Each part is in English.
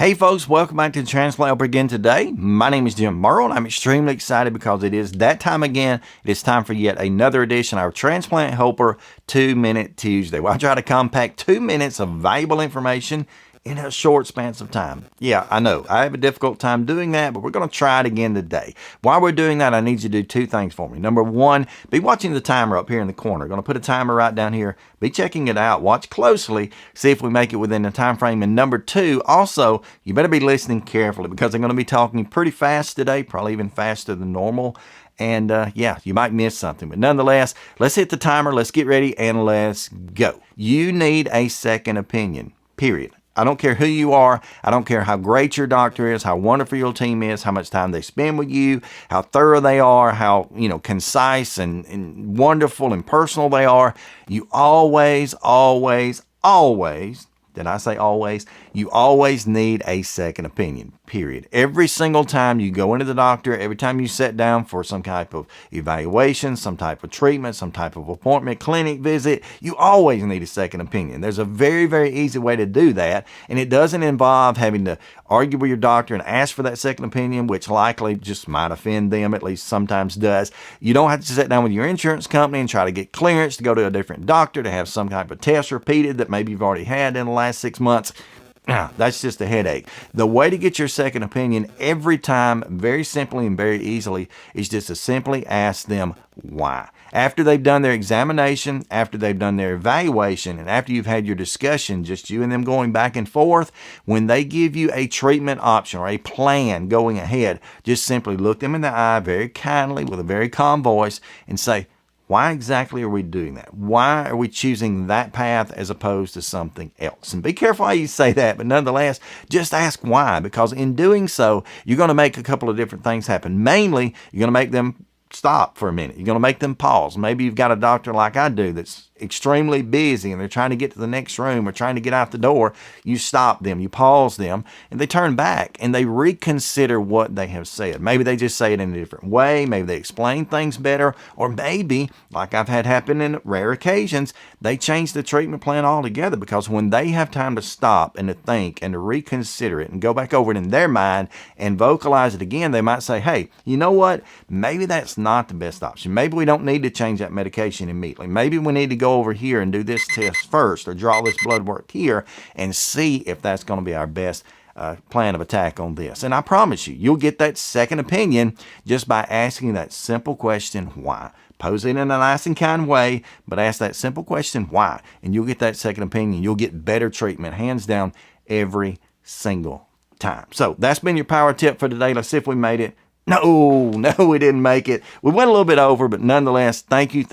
Hey folks, welcome back to the Transplant Helper again today. My name is Jim Merle and I'm extremely excited because it is that time again. It is time for yet another edition of our Transplant Helper 2-Minute Tuesday, where I try to compact 2 minutes of valuable information in a short span of time. Yeah, I know, I have a difficult time doing that, but we're going to try it again today. While we're doing that, I need you to do two things for me. Number one, be watching the timer up here in the corner. Going to put a timer right down here. Be checking it out. Watch closely. See if we make it within the time frame. And number two, also, you better be listening carefully because I'm going to be talking pretty fast today, probably even faster than normal. And yeah, you might miss something. But nonetheless, let's hit the timer. Let's get ready and let's go. You need a second opinion, period. I don't care who you are. I don't care how great your doctor is, how wonderful your team is, how much time they spend with you, how thorough they are, how, concise and wonderful and personal they are. You always, did I say always? You always need a second opinion, period. Every single time you go into the doctor, every time you sit down for some type of evaluation, some type of treatment, some type of appointment, clinic visit, you always need a second opinion. There's a very, very easy way to do that, and it doesn't involve having to argue with your doctor and ask for that second opinion, which likely just might offend them, at least sometimes does. You don't have to sit down with your insurance company and try to get clearance to go to a different doctor to have some type of test repeated that maybe you've already had in the last 6 months. That's just a headache. The way to get your second opinion every time, very simply and very easily, is just to simply ask them why. After they've done their examination, after they've done their evaluation, and after you've had your discussion, just you and them going back and forth, when they give you a treatment option or a plan going ahead, just simply look them in the eye very kindly with a very calm voice and say, why exactly are we doing that? Why are we choosing that path as opposed to something else? And be careful how you say that, but nonetheless, just ask why, because in doing so, you're going to make a couple of different things happen. Mainly, you're going to make them stop for a minute. You're going to make them pause. Maybe you've got a doctor like I do that's extremely busy and they're trying to get to the next room or trying to get out the door. You stop them, you pause them, and they turn back and they reconsider what they have said. Maybe they just say it in a different way. Maybe they explain things better, or maybe, like I've had happen in rare occasions, they change the treatment plan altogether, because when they have time to stop and to think and to reconsider it and go back over it in their mind and vocalize it again, they might say, hey, you know what? Maybe that's not the best option. Maybe we don't need to change that medication immediately. Maybe we need to go over here and do this test first, or draw this blood work here and see if that's going to be our best plan of attack on this. And I promise you, you'll get that second opinion just by asking that simple question, why? Pose it in a nice and kind way, but ask that simple question, why? And you'll get that second opinion. You'll get better treatment, hands down, every single time. So that's been your power tip for today. Let's see if we made it. No, we didn't make it. We went a little bit over, but nonetheless, thank you.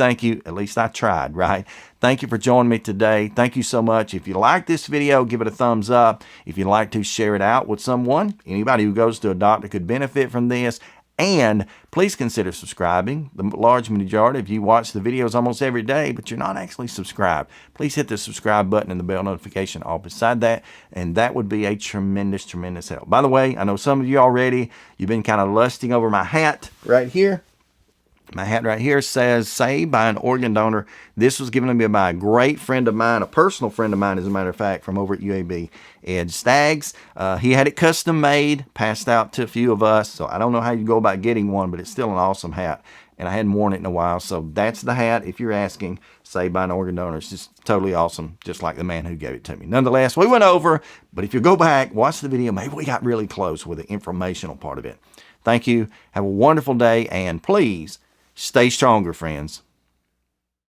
At least I tried, right? Thank you for joining me today. Thank you so much. If you like this video, give it a thumbs up. If you'd like to, share it out with someone. Anybody who goes to a doctor could benefit from this. And please consider subscribing. The large majority of you watch the videos almost every day, but you're not actually subscribed. Please hit the subscribe button and the bell notification all beside that, and that would be a tremendous, tremendous help. By the way, I know some of you already, you've been kind of lusting over my hat right here. My hat right here says, saved by an organ donor. This was given to me by a great friend of mine, a personal friend of mine, as a matter of fact, from over at UAB, Ed Staggs. He had it custom made, passed out to a few of us. So I don't know how you go about getting one, but it's still an awesome hat. And I hadn't worn it in a while. So that's the hat, if you're asking, saved by an organ donor. It's just totally awesome, just like the man who gave it to me. Nonetheless, we went over, but if you go back, watch the video, maybe we got really close with the informational part of it. Thank you. Have a wonderful day, and please, stay stronger, friends.